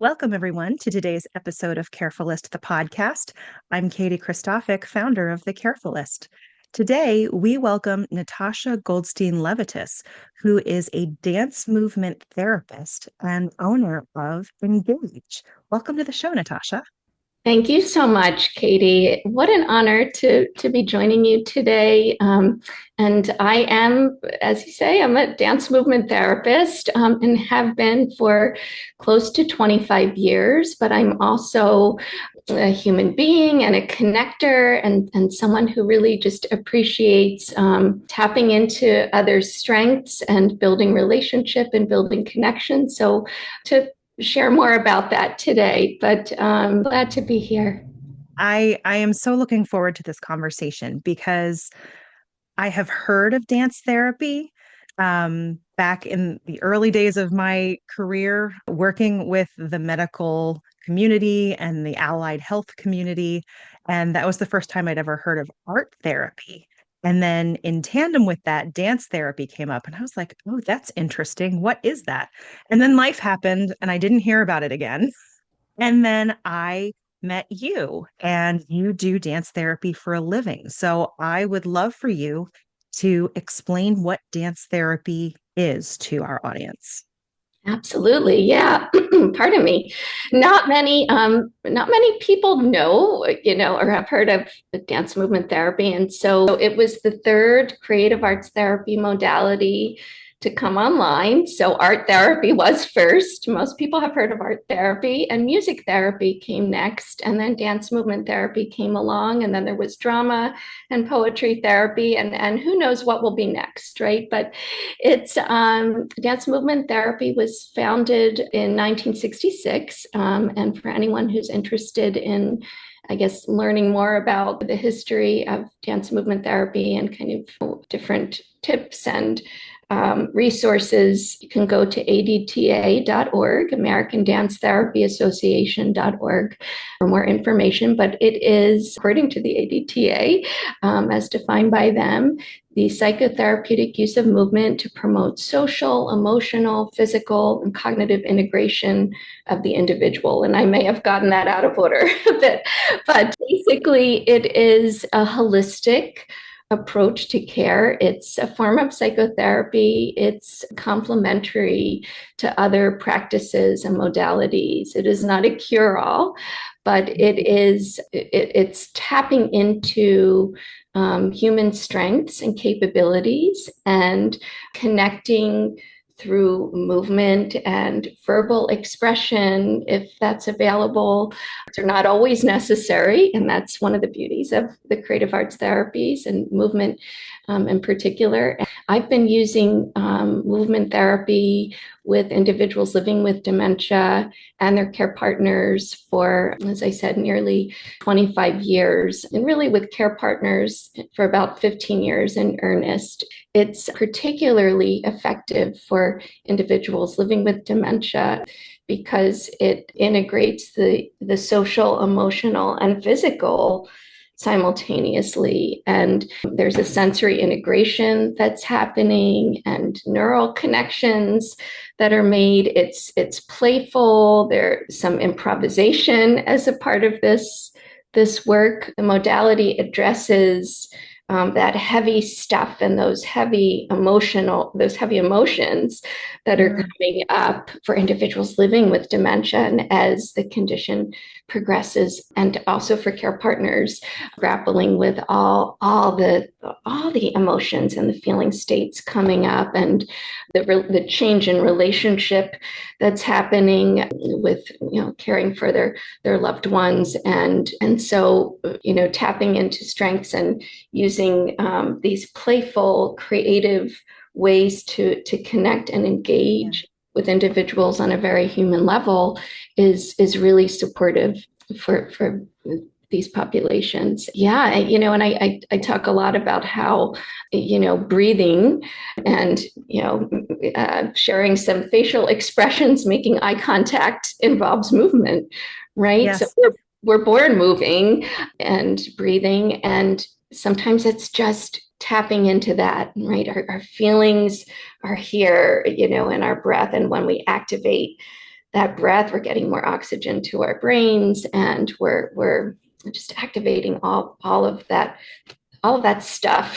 Welcome, everyone, to today's episode of Carefulist, the podcast. I'm Katie Christophic, founder of The Carefulist. Today, we welcome Natasha Goldstein-Levitas, who is a dance movement therapist and owner of Engage. Welcome to the show, Natasha. Thank you so much, Katie. What an honor to be joining you today. And I am, as you say, I'm a dance movement therapist and have been for close to 25 years, but I'm also a human being and a connector and someone who really just appreciates tapping into others' strengths and building relationship and building connection. So to share more about that today, but I'm glad to be here. I am so looking forward to this conversation because I have heard of dance therapy back in the early days of my career, working with the medical community and the allied health community. And that was the first time I'd ever heard of art therapy. And then in tandem with that, dance therapy came up. And I was like, oh, that's interesting. What is that? And then life happened and I didn't hear about it again. And then I met you, and you do dance therapy for a living. So I would love for you to explain what dance therapy is to our audience. Absolutely, yeah. Pardon me. Not many people know, or have heard of dance movement therapy, and so it was the third creative arts therapy modality to come online. So art therapy was first. Most people have heard of art therapy, and music therapy came next, and then dance movement therapy came along, and then there was drama and poetry therapy, and who knows what will be next, right? But it's dance movement therapy was founded in 1966, and for anyone who's interested in I guess learning more about the history of dance movement therapy and kind of different tips and resources, you can go to ADTA.org, American Dance Therapy Association.org, for more information. But it is, according to the ADTA, as defined by them, the psychotherapeutic use of movement to promote social, emotional, physical, and cognitive integration of the individual. And I may have gotten that out of order a bit, but basically, it is a holistic approach to care. It's a form of psychotherapy. It's complementary to other practices and modalities. It is not a cure-all, but it's tapping into human strengths and capabilities and connecting through movement and verbal expression, if that's available. They're not always necessary, and that's one of the beauties of the creative arts therapies and movement in particular. I've been using movement therapy with individuals living with dementia and their care partners for, as I said, nearly 25 years, and really with care partners for about 15 years in earnest. It's particularly effective for individuals living with dementia because it integrates the social, emotional, and physical simultaneously. And there's a sensory integration that's happening and neural connections that are made. It's playful. There's some improvisation as a part of this work. The modality addresses that heavy stuff and those heavy emotions that are coming up for individuals living with dementia and as the condition progresses, and also for care partners grappling with all the emotions and the feeling states coming up, and the change in relationship that's happening with caring for their loved ones, and so tapping into strengths and using these playful, creative ways to connect and engage with individuals on a very human level is really supportive for these populations. Yeah, and I talk a lot about how breathing and sharing some facial expressions, making eye contact involves movement, right? Yes. So we're born moving and breathing, and sometimes it's just tapping into that, right? Our feelings are here, in our breath. And when we activate that breath, we're getting more oxygen to our brains, and we're just activating all of that stuff,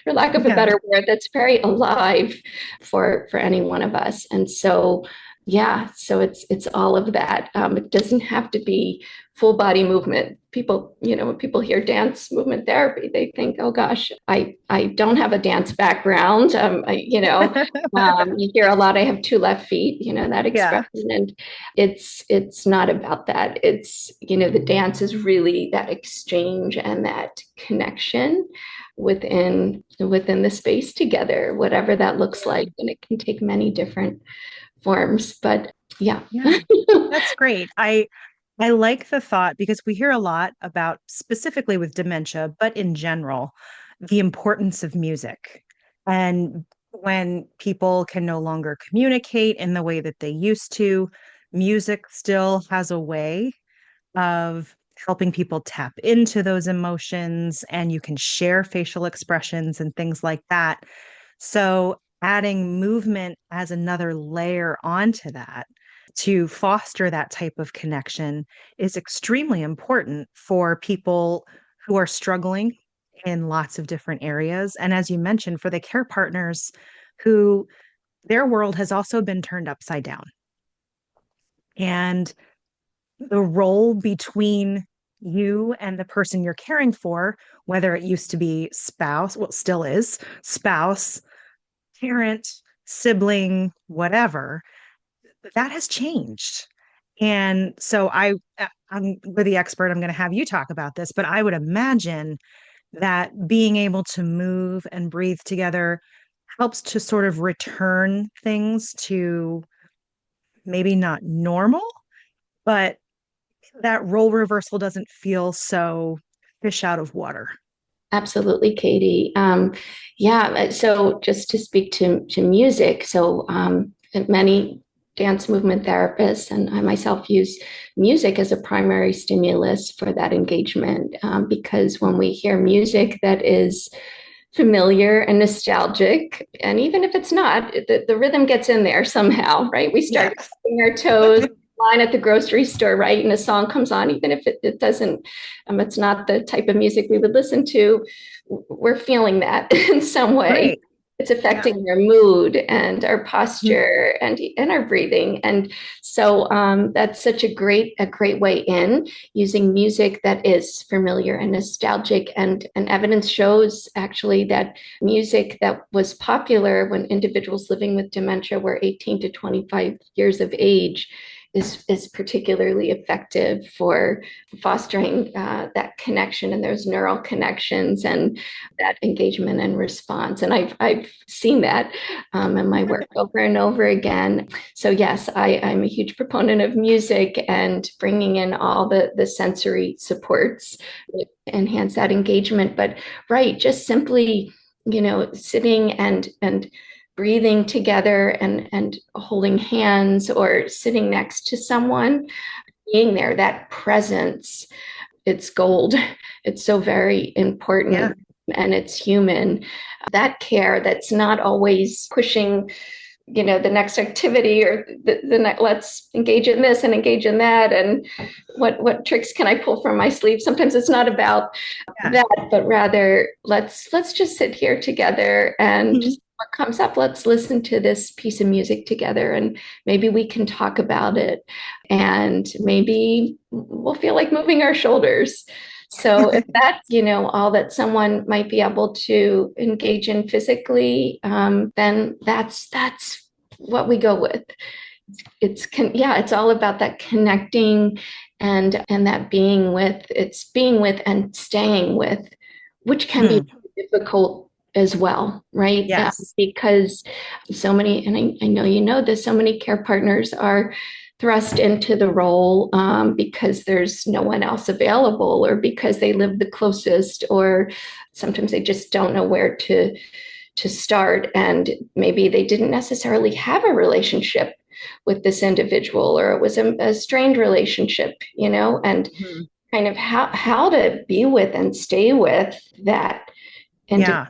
for lack of a Yeah. better word, that's very alive for any one of us. And so, yeah, so it's all of that. It doesn't have to be full body movement. People, when people hear dance movement therapy, they think, oh gosh, I don't have a dance background. You hear a lot. I have two left feet. That Yeah. expression, and it's not about that. It's the dance is really that exchange and that connection within the space together, whatever that looks like, and it can take many different forms. But yeah. Yeah. That's great. I like the thought because we hear a lot about specifically with dementia, but in general, the importance of music. And when people can no longer communicate in the way that they used to, music still has a way of helping people tap into those emotions, and you can share facial expressions and things like that. So, adding movement as another layer onto that to foster that type of connection is extremely important for people who are struggling in lots of different areas. And as you mentioned, for the care partners who their world has also been turned upside down. And the role between you and the person you're caring for, whether it used to be spouse, well, still is spouse, parent, sibling, whatever, that has changed. And so we're the expert. I'm going to have you talk about this, but I would imagine that being able to move and breathe together helps to sort of return things to maybe not normal, but that role reversal doesn't feel so fish out of water. Absolutely, Katie. Yeah, so just to speak to music, so many dance movement therapists and I myself use music as a primary stimulus for that engagement, because when we hear music that is familiar and nostalgic, and even if it's not, the rhythm gets in there somehow, right? We Yeah. start tapping our toes, line at the grocery store, right? And a song comes on, even if it doesn't, it's not the type of music we would listen to, we're feeling that in some way. Right. It's Yeah. affecting our mood and our Mhm. posture and our breathing. And so that's such a great way in, using music that is familiar and nostalgic. And evidence shows actually that music that was popular when individuals living with dementia were 18 to 25 years of age is particularly effective for fostering that connection and those neural connections and that engagement and response. And I've seen that in my work over and over again. So yes, I'm a huge proponent of music and bringing in all the sensory supports to enhance that engagement. But right, just simply, sitting and breathing together and holding hands or sitting next to someone, being there, that presence, it's gold. It's so very Yeah. important and it's human. That care that's not always pushing, the next activity or the next, let's engage in this and engage in that. And what tricks can I pull from my sleeve? Sometimes it's not about Yeah. that, but rather let's just sit here together and Mhm. just what comes up, let's listen to this piece of music together and maybe we can talk about it and maybe we'll feel like moving our shoulders. So if that's, all that someone might be able to engage in physically, then that's what we go with. Yeah, it's all about that connecting and that being with and staying with, which can be Hmm. difficult as well, right? Yes. Because so many, and I know you know this, so many care partners are thrust into the role because there's no one else available, or because they live the closest, or sometimes they just don't know where to start, and maybe they didn't necessarily have a relationship with this individual, or it was a strained relationship, and Mhm. kind of how to be with and stay with that Yeah. individual,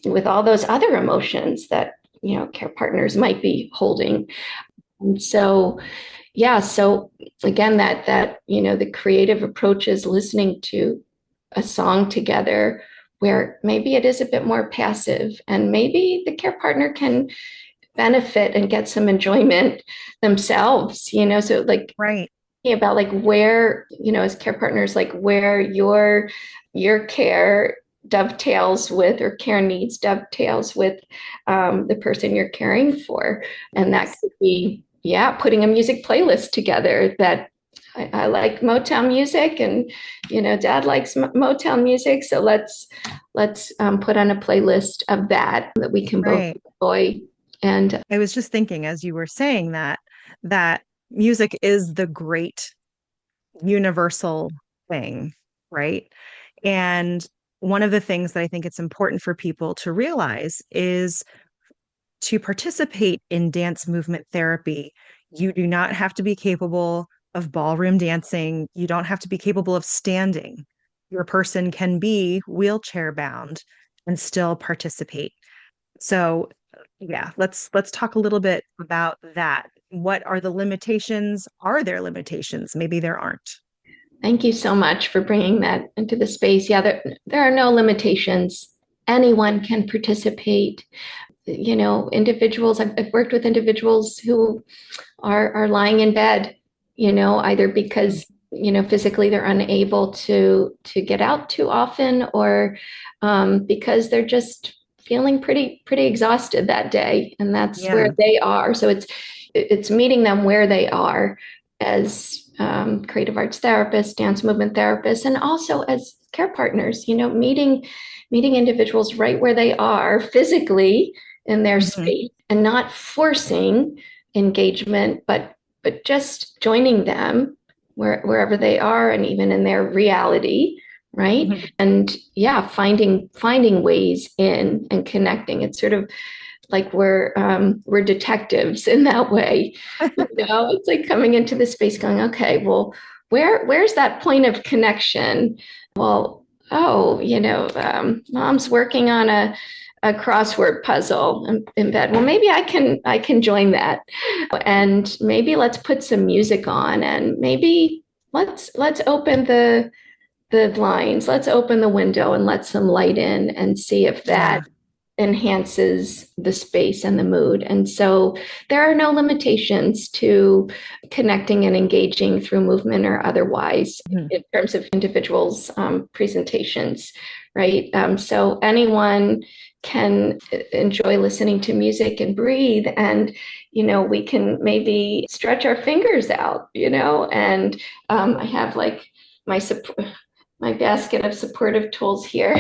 with all those other emotions that care partners might be holding. And so, yeah, so again, the creative approach is listening to a song together where maybe it is a bit more passive and maybe the care partner can benefit and get some enjoyment themselves, so like Right. about like where, as care partners, like where your care dovetails with or care needs dovetails with the person you're caring for. And that Yes. could be, yeah, putting a music playlist together that I like Motown music and dad likes Motown music. So let's put on a playlist of that we can both Right. enjoy. And I was just thinking as you were saying that music is the great universal thing, right? And one of the things that I think it's important for people to realize is to participate in dance movement therapy, you do not have to be capable of ballroom dancing. You don't have to be capable of standing. Your person can be wheelchair bound and still participate. So, yeah, let's talk a little bit about that. What are the limitations? Are there limitations? Maybe there aren't. thank you so much for bringing that into the space. Yeah, there are no limitations. Anyone can participate. Individuals, I've worked with individuals who are lying in bed, either because, physically they're unable to get out too often or because they're just feeling pretty exhausted that day. And that's where Yeah. they are. So it's meeting them where they are as creative arts therapists, dance movement therapists, and also as care partners, meeting individuals right where they are physically in their Hmm. space and not forcing engagement, but just joining them wherever they are and even in their reality, right? Hmm. And yeah, finding ways in and connecting. It's sort of like we're detectives in that way. It's like coming into the space going, okay, well, where's that point of connection? Well, oh, mom's working on a crossword puzzle in bed. Well, maybe I can join that, and maybe let's put some music on, and maybe let's open the blinds, let's open the window and let some light in, and see if that Yeah. enhances the space and the mood. And so there are no limitations to connecting and engaging through movement or otherwise Mhm. in terms of individuals' presentations, right? So anyone can enjoy listening to music and breathe, and we can maybe stretch our fingers out, and I have like my my basket of supportive tools here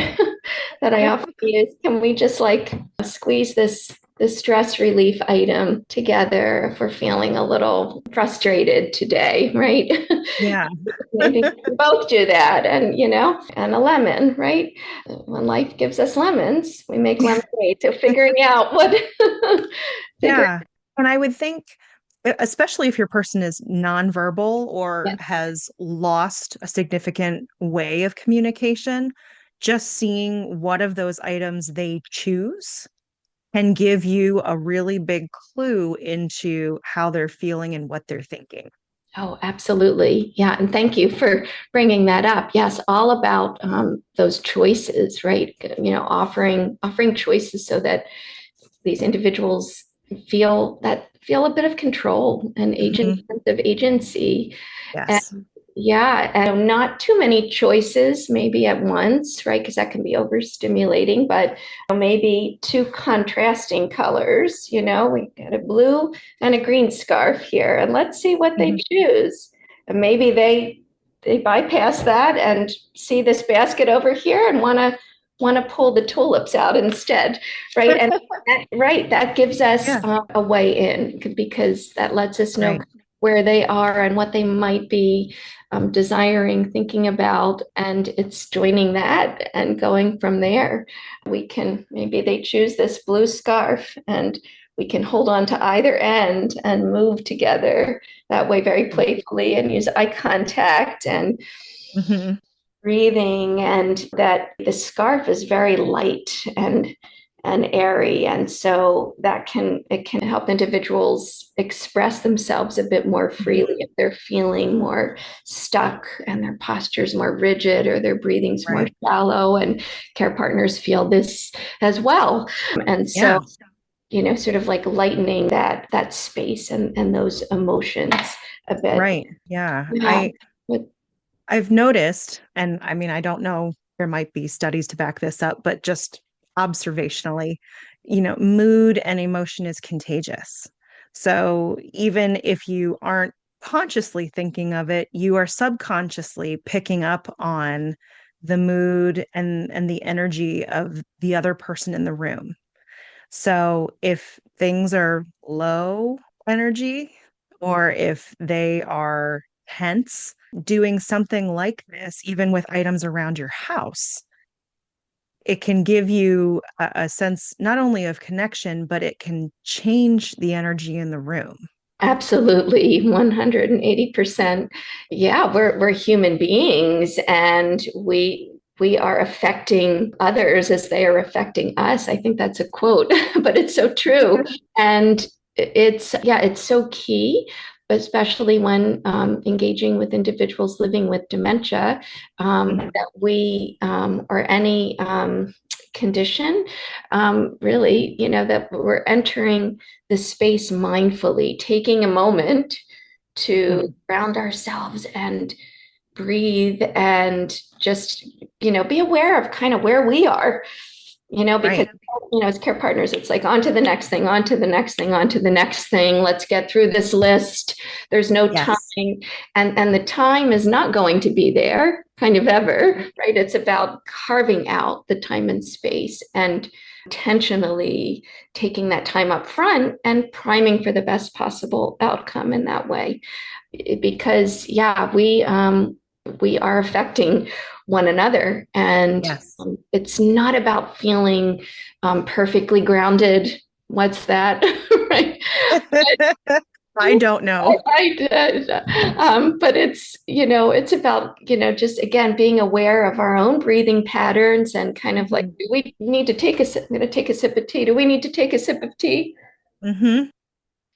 that I often use. Can we just like squeeze this stress relief item together if we're feeling a little frustrated today, right? Yeah. Maybe we can both do that, and a lemon, right? When life gives us lemons, we make lemonade. So figuring out what figure. Yeah. And I would think, especially if your person is nonverbal or Yeah. has lost a significant way of communication, just seeing what of those items they choose can give you a really big clue into how they're feeling and what they're thinking. Oh, absolutely. Yeah. And thank you for bringing that up. Yes, all about those choices, right? Offering choices so that these individuals feel a bit of control and Mhm. sense of agency. And Yes. yeah, and not too many choices maybe at once, right? Because that can be overstimulating, but maybe two contrasting colors. We got a blue and a green scarf here, and let's see what they Mhm. choose. And maybe they bypass that and see this basket over here and want to pull the tulips out instead, right? And right, that gives us Yeah. a way in because that lets us know Right. where they are and what they might be desiring, thinking about, and it's joining that and going from there. We can maybe they choose this blue scarf and we can hold on to either end and move together that way very playfully and use eye contact and Mhm. breathing, and that the scarf is very light and airy. And so it can help individuals express themselves a bit more freely if they're feeling more stuck and their posture's more rigid or their breathing's more Right. shallow. And care partners feel this as well. And so, Yeah. sort of like lightening that space and those emotions a bit. Right. Yeah. Yeah. But I've noticed, and I mean, I don't know, there might be studies to back this up, but just observationally, mood and emotion is contagious. So even if you aren't consciously thinking of it, you are subconsciously picking up on the mood and the energy of the other person in the room. So if things are low energy or if they are tense, doing something like this, even with items around your house, it can give you a sense not only of connection, but it can change the energy in the room. absolutely, 180%. Yeah, we're human beings, and we are affecting others as they are affecting us. I think that's a quote, but it's so true. And it's so key, especially when engaging with individuals living with dementia, Mhm. that we or any condition, really, that we're entering the space mindfully, taking a moment to Mhm. ground ourselves and breathe and just, be aware of kind of where we are, because, Right. as care partners, it's like on to the next thing, on to the next thing, on to the next thing. Let's get through this list. There's no time. Yes. And the time is not going to be there kind of ever, right? It's about carving out the time and space and intentionally taking that time up front and priming for the best possible outcome in that way. Because yeah, we are affecting one another, and Yes. it's not about feeling perfectly grounded. What's that? Right. I don't know. I did. But it's about, just again, being aware of our own breathing patterns and kind of like, Mhm. do we need to take a sip? I'm going to take a sip of tea. Do we need to take a sip of tea? Mhm.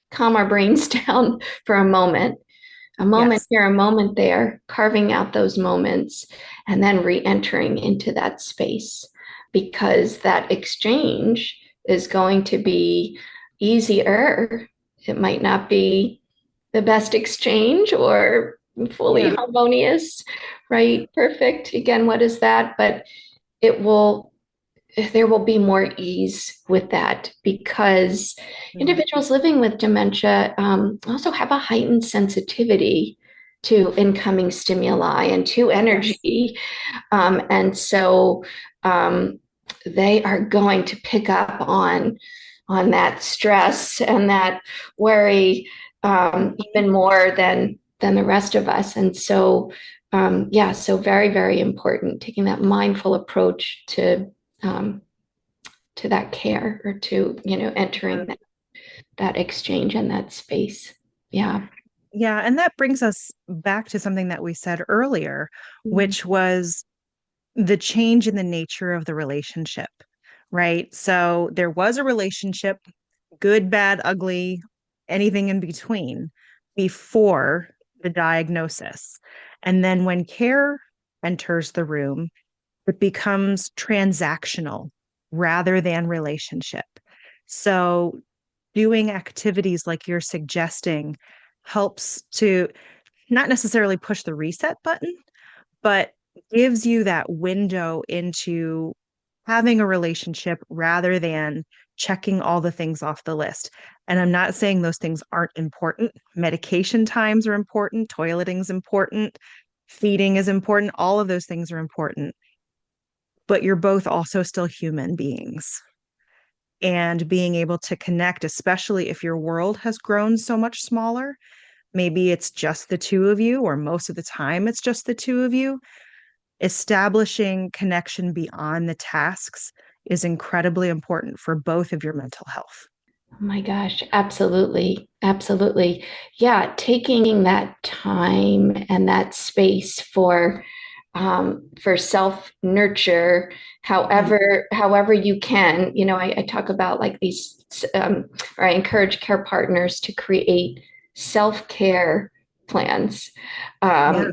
Calm our brains down for a moment Yes. here, a moment there, carving out those moments and then re-entering into that space, because that exchange is going to be easier. It might not be the best exchange or fully Yeah. harmonious, right? Perfect. Again, what is that? But it will there will be more ease with that, because Mhm. individuals living with dementia also have a heightened sensitivity to incoming stimuli and to Yes. energy. And so um, they are going to pick up on that stress and that worry even more than the rest of us. And so yeah, so very, very important taking that mindful approach um, to that care, or to Yeah. entering that exchange and that space. Yeah. Yeah, and that brings us back to something that we said earlier, Mm-hmm. which was the change in the nature of the relationship, right? So there was a relationship, good, bad, ugly, anything in between, before the diagnosis. And then when care enters the room, it becomes transactional rather than relationship. So doing activities like you're suggesting helps to not necessarily push the reset button, but gives you that window into having a relationship rather than checking all the things off the list. And I'm not saying those things aren't important. Medication times are important, toileting is important, feeding is important, all of those things are important. But you're both also still human beings. And being able to connect, especially if your world has grown so much smaller, maybe it's just the two of you, or most of the time it's just the two of you. Establishing connection beyond the tasks is incredibly important for both of your mental health. Oh my gosh, absolutely. Absolutely. Yeah, taking that time and that space for for self nurture, Mhm. however you can. I talk about like these, or I encourage care partners to create self care plans, Yeah.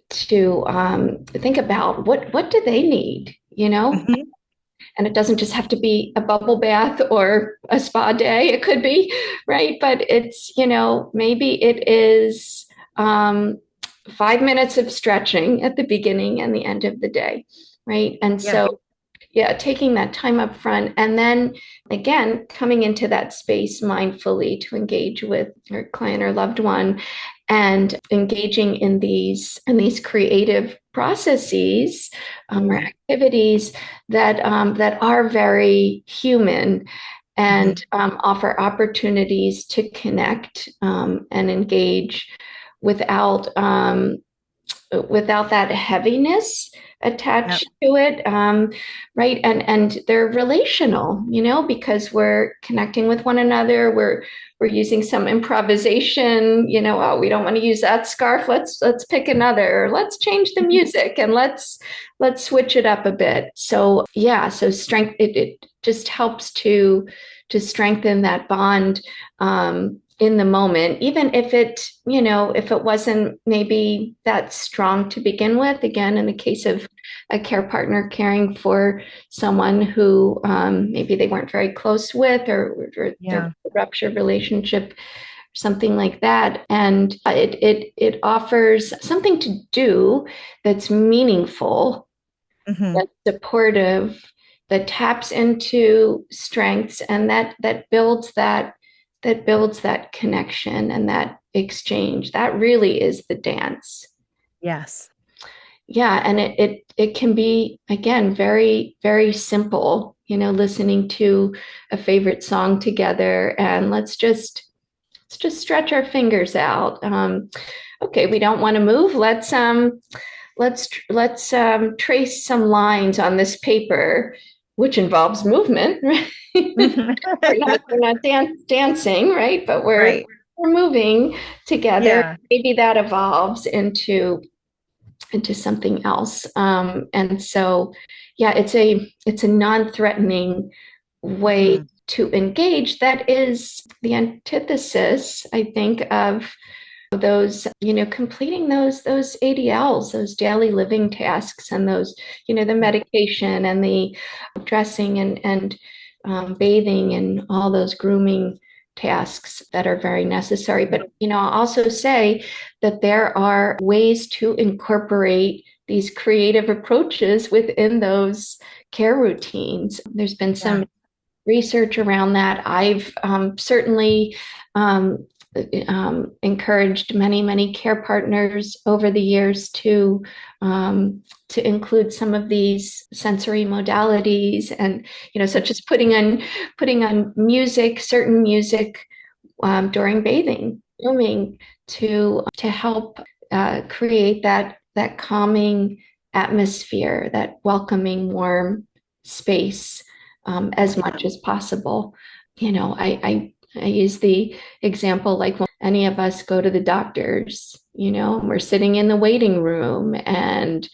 to think about what do they need, Mhm. and it doesn't just have to be a bubble bath or a spa day. It could be, right? But it's, maybe it is 5 minutes of stretching at the beginning and the end of the day, right? And Yeah. so, yeah, taking that time up front and then again, coming into that space mindfully to engage with your client or loved one and engaging in these creative processes, or Mm. activities that are very human Mhm. and offer opportunities to connect and engage without without that heaviness Yep. attached to it, right? And they're relational, because we're connecting with one another. We're using some improvisation. Oh, we don't want to use that scarf. Let's pick another. Or let's change the music and let's switch it up a bit. So yeah, so strength. It just helps to strengthen that bond. In the moment, even if it wasn't maybe that strong to begin with. Again, in the case of a care partner caring for someone who maybe they weren't very close with, or there was Yeah. a ruptured relationship, something like that, and it offers something to do that's meaningful, Mhm. that's supportive, that taps into strengths, and that builds that connection and that exchange. That really is the dance. Yes. Yeah, and it can be again very very simple. Listening to a favorite song together, and let's just stretch our fingers out. Okay, we don't want to move. Let's trace some lines on this paper, which involves movement. Right? We're not dancing, right? But we're Right. we're moving together. Yeah. Maybe that evolves into something else. And so, yeah, it's a non-threatening way Mhm. to engage. That is the antithesis, I think, of those, completing those ADLs, those daily living tasks, and those, the Yeah. medication and the dressing and bathing and all those grooming tasks that are very necessary. Yeah. But, I'll also say that there are ways to incorporate these creative approaches within those care routines. There's been Yeah. some research around that. I've certainly um, encouraged many, many care partners over the years to include some of these sensory modalities, and such as putting on music, certain music during bathing, swimming, to help create that calming atmosphere, that welcoming, warm space, as Yeah. much as possible. I use the example like when any of us go to the doctors, and we're sitting in the waiting room, and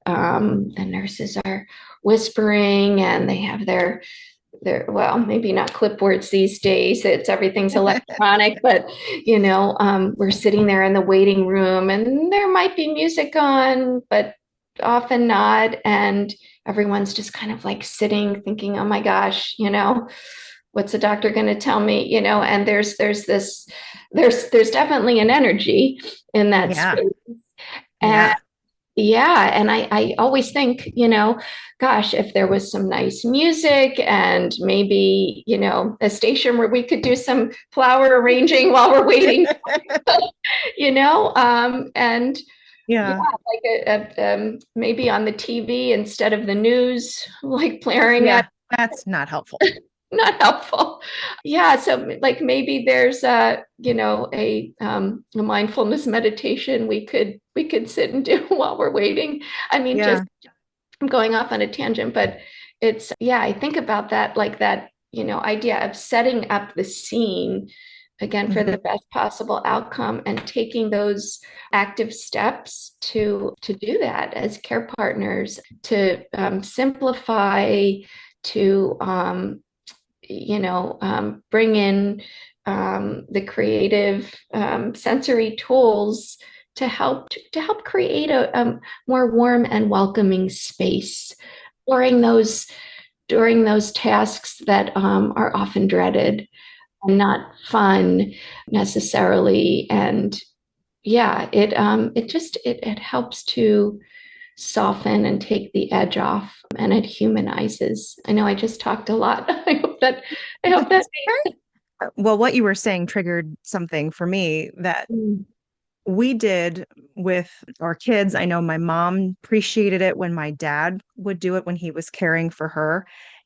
the nurses are whispering, and they have well, maybe not clipboards these days. Everything's electronic, but we're sitting there in the waiting room, and there might be music on, but often not. And everyone's just kind of like sitting, thinking, "Oh my gosh, what's the doctor going to tell me?" And there's definitely an energy in that Yeah. space. And Yeah. yeah, and I always think, gosh, if there was some nice music and maybe, a station where we could do some flower arranging while we're waiting, and yeah, Yeah. like maybe on the TV instead of the news, like blaring Yeah. at, That's not helpful. not helpful. Yeah, so like maybe there's a mindfulness meditation we could sit and do while we're waiting. I mean, just Yeah. I'm going off on a tangent, but I think about that, like that, idea of setting up the scene again, for the Mhm. best possible outcome, and taking those active steps to do that as care partners, to simplify, to bring in the creative sensory tools to help create a more warm and welcoming space during those during those tasks that are often dreaded and not fun necessarily. And yeah, it helps to soften and take the edge off, and it humanizes. I know I just talked a lot. I hope that Well, what you were saying triggered something for me that Mm. we did with our kids. I know my mom appreciated it when my dad would do it when he was caring for her.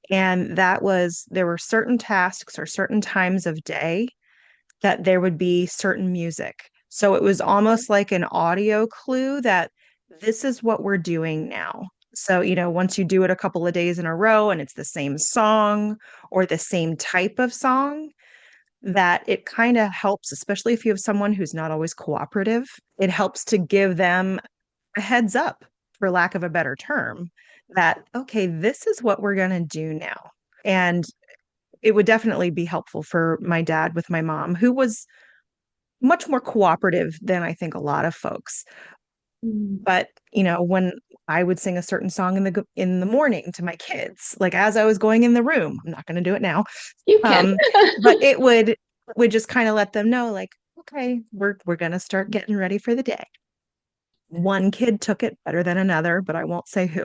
And there were certain tasks or certain times of day that there would be certain music. So it was almost like an audio clue that this is what we're doing now. So, once you do it a couple of days in a row and it's the same song or the same type of song, that it kind of helps, especially if you have someone who's not always cooperative, it helps to give them a heads up, for lack of a better term, that, okay, this is what we're going to do now. And it would definitely be helpful for my dad with my mom, who was much more cooperative than I think a lot of folks. Mm. But, when I would sing a certain song in the morning to my kids, like as I was going in the room, I'm not going to do it now. You can. Um, but it would just kind of let them know, like, okay, we're going to start getting ready for the day. One kid took it better than another, but I won't say who.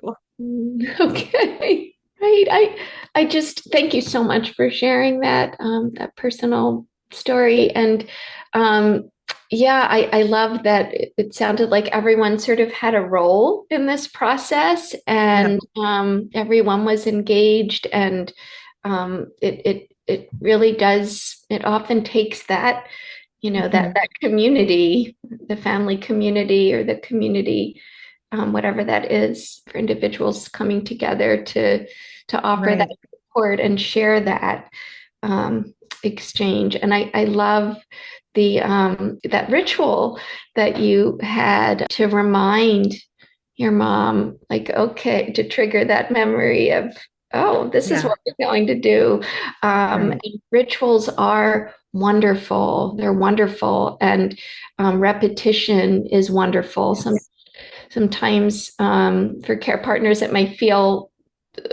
Okay. Right. I just thank you so much for sharing that personal story. And um, yeah, I love that it sounded like everyone sort of had a role in this process, Yep. and everyone was engaged. And it really does, it often takes that, Mhm. that community, the family community, or the community, whatever that is, for individuals coming together to offer that Right. support and share that exchange. And I love the that ritual that you had to remind your mom, like, okay, to trigger that memory of, oh, this is Yeah. what we're going to do. Right. And rituals are wonderful. They're wonderful, and repetition is wonderful. Yes. Sometimes for care partners, it might feel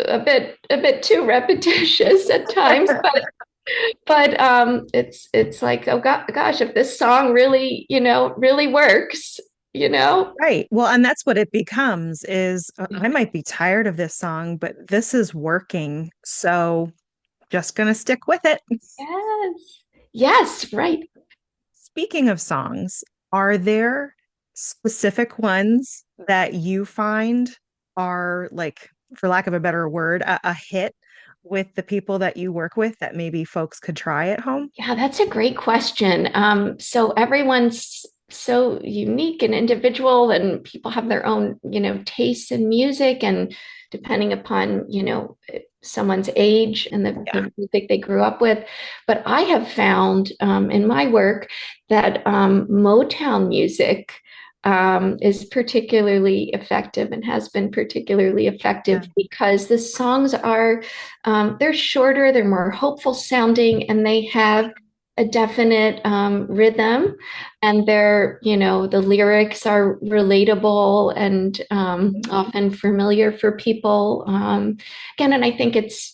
a bit too repetitious at times, but it's like, oh gosh, if this song really, really works, you know. Right. Well, and that's what it becomes is I might be tired of this song, but this is working. So just going to stick with it. Yes. Yes, right. Speaking of songs, are there specific ones that you find are like, for lack of a better word, a hit with the people that you work with that maybe folks could try at home? Yeah, that's a great question. So everyone's so unique and individual, and people have their own, tastes in music, and depending upon, someone's age and Yeah. the music they grew up with. But I have found in my work that Motown music is particularly effective, and has been particularly Yeah. effective, because the songs are they're shorter, they're more hopeful sounding, and they have a definite rhythm, and the lyrics are relatable and often familiar for people. Again, and I think it's,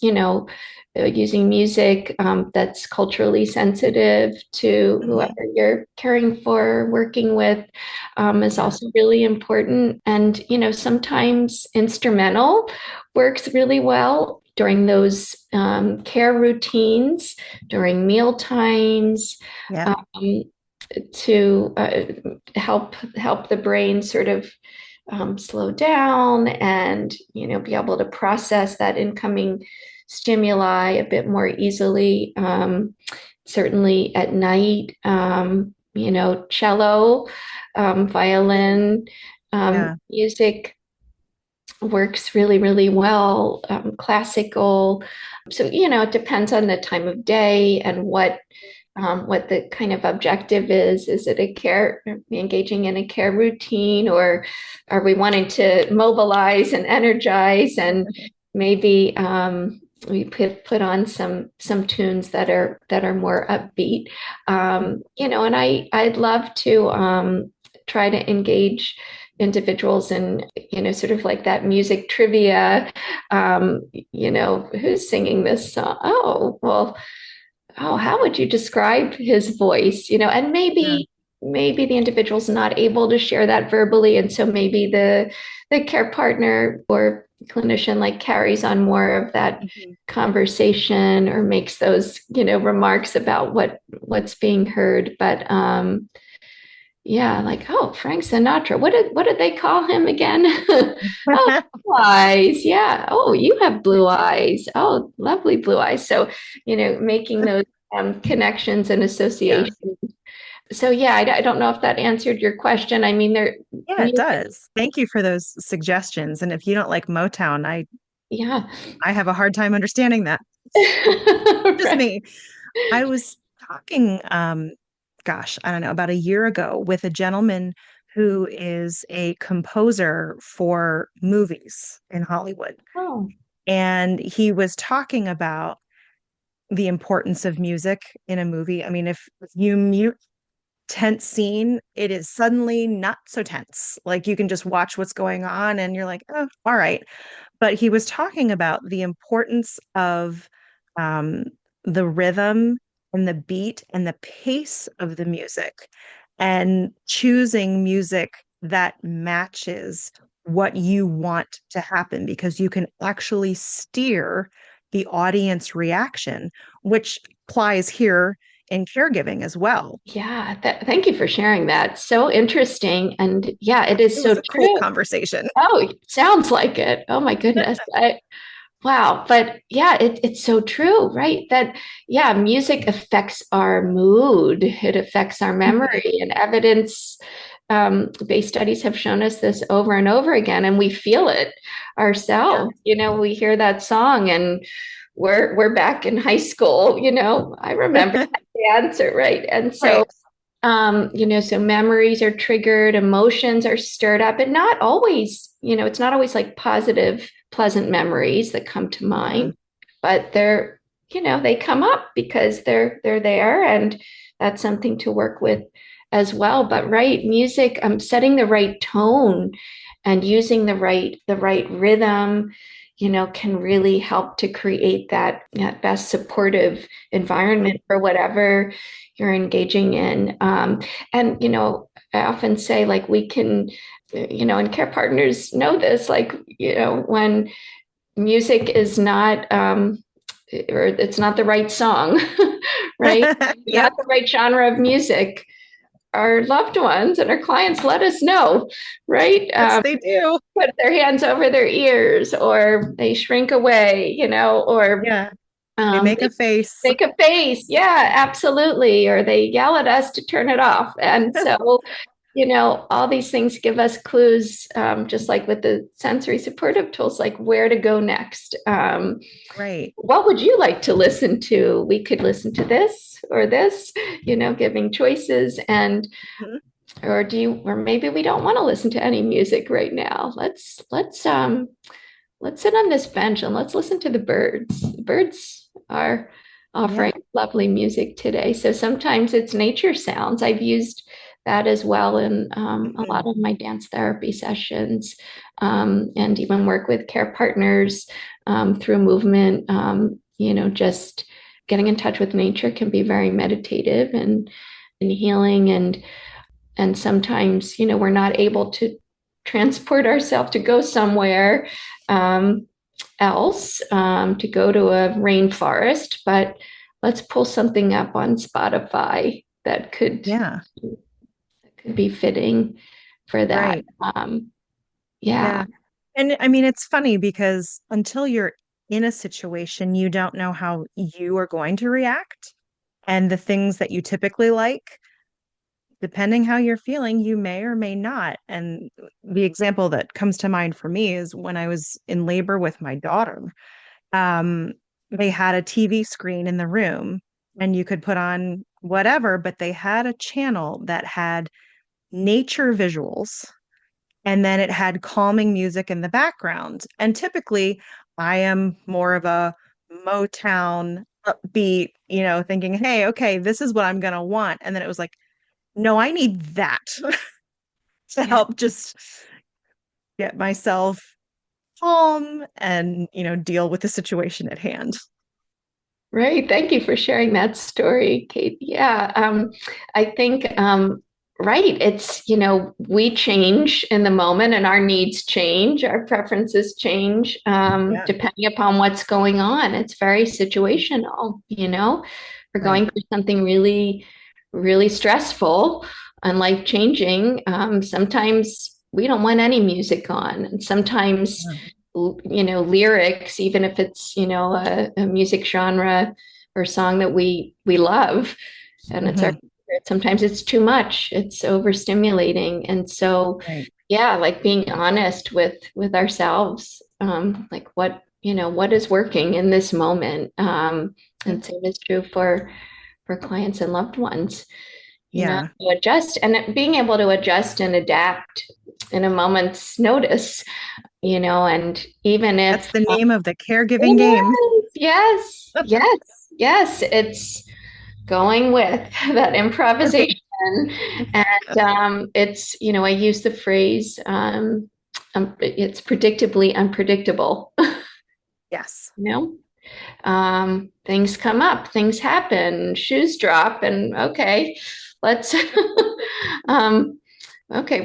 using music that's culturally sensitive to whoever Mhm. you're caring for, working with, is Yeah. also really important. And, sometimes instrumental works really well during those care routines, during meal times, Yeah. um, to help the brain sort of slow down, and be able to process that incoming stimuli a bit more easily. Certainly at night, cello, violin, Yeah. music works really, really well. Classical. So, it depends on the time of day and what what the kind of objective is. Is it a care, engaging in a care routine, or are we wanting to mobilize and energize and maybe we put on some tunes that are more upbeat, and I'd love to try to engage individuals in sort of like that music trivia. Who's singing this song? Oh, well, oh, how would you describe his voice? And Yeah. maybe the individual's not able to share that verbally, and so maybe the care partner or clinician like carries on more of that Mhm. conversation or makes those remarks about what's being heard. But yeah, like, oh, Frank Sinatra. What did they call him again? Oh, blue eyes. Yeah. Oh, you have blue eyes. Oh, lovely blue eyes. So, making those connections and Yeah. associations. So, yeah, I don't know if that answered your question. I mean, there, Yeah, it music, does. Thank you for those suggestions. And if you don't like Motown, yeah. I have a hard time understanding that. Just Right. me. I was talking, gosh, I don't know, about a year ago with a gentleman who is a composer for movies in Hollywood. Oh, And he was talking about the importance of music in a movie. I mean, if you mute tense scene, it is suddenly not so tense. Like you can just watch what's going on and you're like, oh, all right. But he was talking about the importance of um, the rhythm and the beat and the pace of the music and choosing music that matches what you want to happen because you can actually steer the audience reaction, which applies here in caregiving as well. yeah. Thank you for sharing that. So interesting. And yeah, it is It so was a cool true. conversation. Oh, sounds like it. Oh my goodness. Wow. But yeah, it's so true, right? That, yeah, music affects our mood, it affects our Mhm. memory, and evidence based studies have shown us this over and over again, and we feel it Yeah, ourselves. We hear that song and we're back in high school. I remember that dancer, right? And so right. so memories are triggered, emotions are stirred up, and not always, it's not always like positive, pleasant memories that come to Mhm. mind, but they come up because they're there, and that's something to work with as well. But right, music, setting the right tone and using the right rhythm, can really help to create that best supportive Mhm. environment for whatever you're engaging in. And, I often say, like, we can, and care partners know this, like, when music is not, or it's not the right song, right? Yep. Not the right genre of music. Our loved ones and our clients let us know, right? Yes, they do. Put their hands over their ears, or they shrink away, or Yeah. They make they a face. make a face. Yeah, absolutely. Or they yell at us to turn it off. And so, all these things give us clues, just like with the sensory supportive tools, like where to go next. Right. What would you like to listen to? We could listen to this or this, giving choices. And Mhm. or maybe we don't want to listen to any music right now. Let's sit on this bench and let's listen to the birds. The birds are Yeah. offering lovely music today. So sometimes it's nature sounds. I've used that as well in a Mhm. lot of my dance therapy sessions, and even work with care partners through movement. Just getting in touch with nature can be very meditative and healing. And sometimes we're not able to transport ourselves to go somewhere else, to go to a rainforest, but let's pull something up on Spotify that Yeah. could be fitting for that. Right. Yeah. Yeah. And I mean, it's funny because until you're in a situation, you don't know how you are going to react. And the things that you typically like, depending how you're feeling, you may or may not. And the example that comes to mind for me is when I was in labor with my daughter. Um, they had a TV screen in the room, and you could put on whatever, but they had a channel that had nature visuals and then it had calming music in the background. And typically, I am more of a Motown upbeat, thinking, hey, okay, this is what I'm going to want. And then it was like, no, I need that to Yeah. help just get myself calm and, deal with the situation at hand. Right. Thank you for sharing that story, Kate. Yeah. I think, right. It's, we change in the moment and our needs change, our preferences change, Yeah. depending upon what's going on. It's very situational, We're Right. going through something really, really stressful and life-changing. Sometimes we don't want any music on, and sometimes Yeah. lyrics, even if it's a music genre or song that we love, and it's our Hmm. favorite, sometimes it's too much, it's overstimulating. And so Right. yeah, like being honest with ourselves, like what is working in this moment, and same is true for clients and loved ones, Yeah. to adjust, and being able to adjust and adapt in a moment's notice, and even That's if, the name of the caregiving game. yes, yes, yes, yes, it's going with that improvisation. And it's, I use the phrase, it's predictably unpredictable, Yes. you know? Things come up, things happen, shoes drop, and okay, let's, um, okay,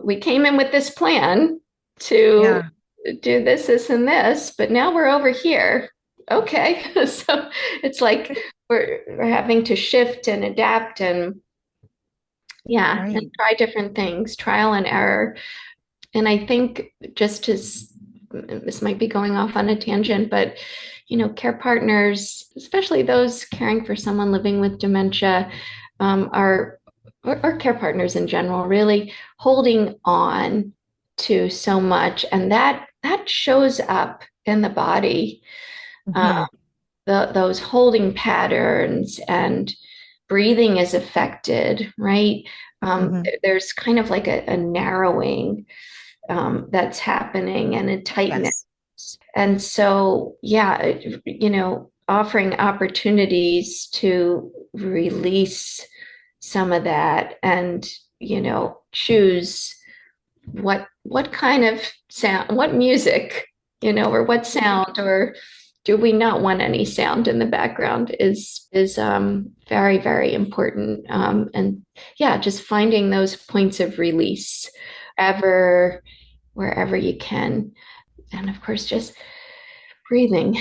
we came in with this plan to Yeah. do this, this, and this, but now we're over here. Okay. So it's like we're having to shift and adapt and yeah, and Right. try different things, trial and error. And I think just as this might be going off on a tangent, but care partners, especially those caring for someone living with dementia, are or care partners in general, really holding on to so much, and that shows up in the body. Uh, Hmm. those holding patterns and breathing is affected, right? Hmm. There's kind of like a narrowing that's happening and a tightness. Yes. And so, yeah, offering opportunities to release some of that and, choose what kind of sound, what music, or what sound, or do we not want any sound in the background is very, very important. And yeah, just finding those points of release ever wherever you can. And of course, just breathing,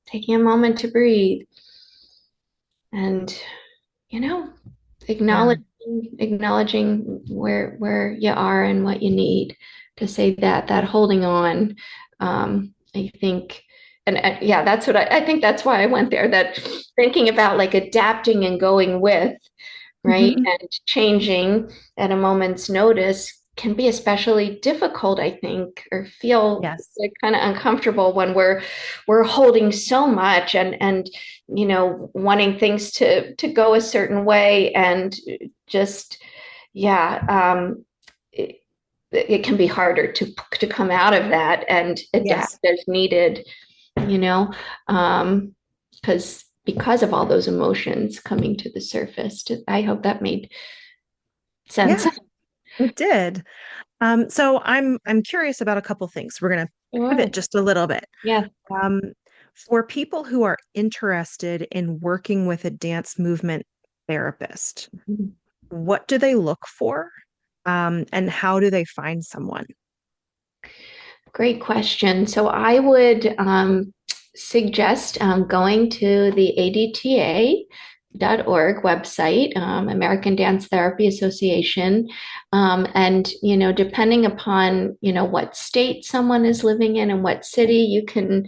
taking a moment to breathe and, you know, Yeah. acknowledging acknowledging where you are and what you need to say that holding on. I think, and yeah, that's what I think that's why I went there, that thinking about like adapting and going with, right? Hmm. And changing at a moment's notice can be especially difficult, I think, or feel Yes. like kind of uncomfortable when we're holding so much and wanting things to go a certain way and just yeah, it can be harder to come out of that and adapt Yes. as needed, you know, because of all those emotions coming to the surface. I hope that made sense. Yeah, it did. So I'm curious about a couple things. We're gonna pivot Sure. just a little bit. Yeah. Um, for people who are interested in working with a dance movement therapist, what do they look for? And how do they find someone? Great question. So I would suggest going to the ADTA.org website, American Dance Therapy Association. And, depending upon, what state someone is living in and what city, you can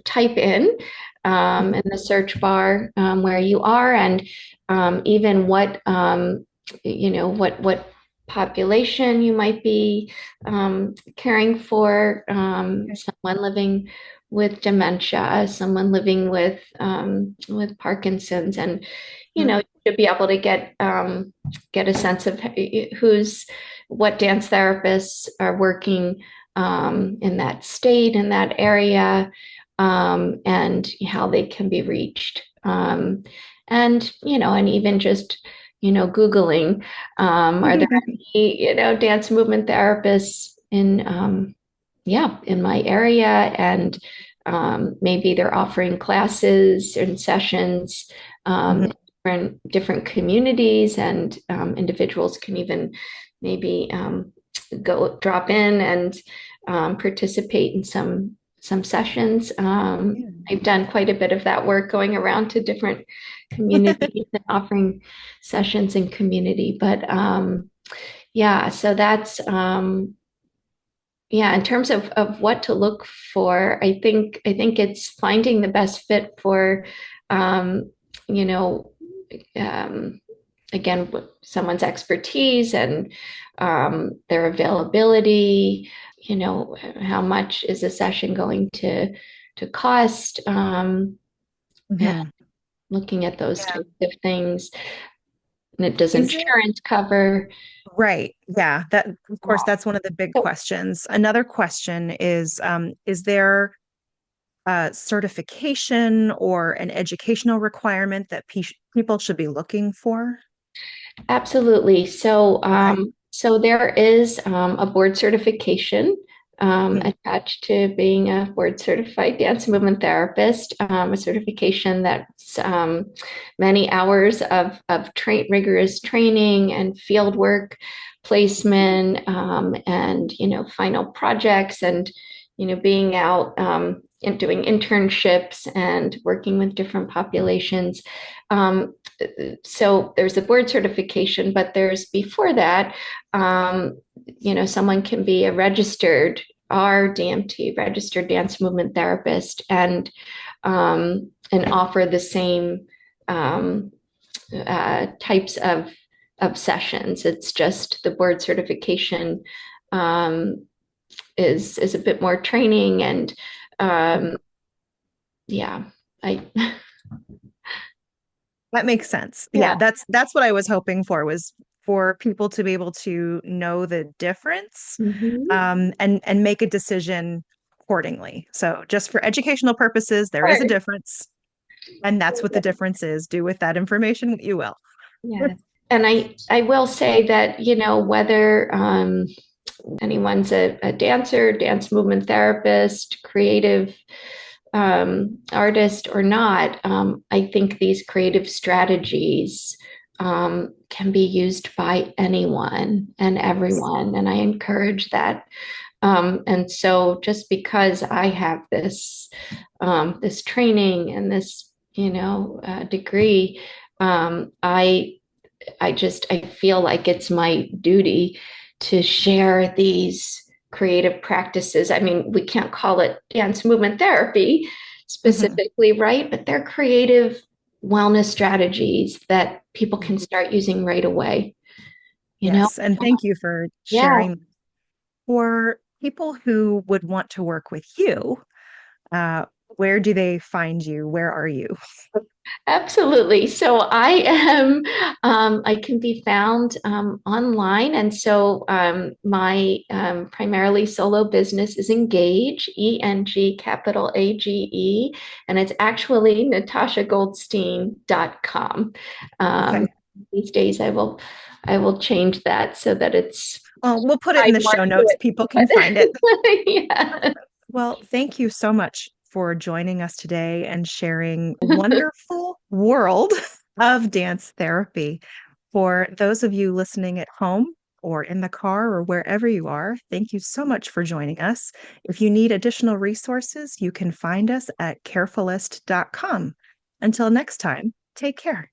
type in the search bar where you are and even what population you might be caring for, Okay. someone living with dementia, someone living with Parkinson's, and Mhm. to be able to get a sense of who's what dance therapists are working in that state, in that area, and how they can be reached. And even just Googling, are there any, dance movement therapists in my area, and maybe they're offering classes and sessions Mhm. in different communities, and individuals can even maybe go drop in and participate in some sessions. Yeah. I've done quite a bit of that work, going around to different communities and offering sessions in community. But yeah, so that's yeah, in terms of what to look for, I think it's finding the best fit for um, you know, um, again, someone's expertise and their availability. How much is a session going to cost? And Mhm. looking at those Yeah. types of things. And it does Is it insurance cover? right? Yeah, that of course that's one of the big questions. Another question is there a certification or an educational requirement that people should be looking for? Absolutely. So, Okay. so there is a board certification Mhm. attached to being a board certified dance movement therapist, a certification that's many hours of rigorous training and field work, placement, and final projects, and being out and doing internships and working with different populations. Um, so there's a board certification, but there's before that, someone can be a registered RDMT, registered dance movement therapist, and offer the same types of sessions. It's just the board certification um, is a bit more training, and Mhm. um, yeah, I That makes sense. Yeah, yeah. that's what I was hoping for was for people to be able to know the difference Mhm. and make a decision accordingly. So just for educational purposes, there is a Sure. difference, and that's what the difference is. Do with that information what you will. Yeah. And I will say that, whether anyone's a dancer, dance movement therapist, creative artist or not, I think these creative strategies can be used by anyone and everyone. And I encourage that. And so just because I have this training and this, degree, I feel like it's my duty to share these creative practices. I mean, we can't call it dance movement therapy Mhm. specifically, right? But they're creative wellness strategies that people can start using right away, you know? Yes, and thank you for Yeah. sharing. For people who would want to work with you, where do they find you? Where are you? Absolutely. So I can be found online. And so my primarily solo business is Engage, ENG, capital AGE, and it's actually natashagoldstein.com. Um, Okay. these days I will change that so that it's Well, we'll put it in tied the more show to notes. it. People can find it. But yeah. Well, thank you so much for joining us today and sharing a wonderful world of dance therapy. For those of you listening at home or in the car or wherever you are, thank you so much for joining us. If you need additional resources, you can find us at carefulist.com. Until next time, take care.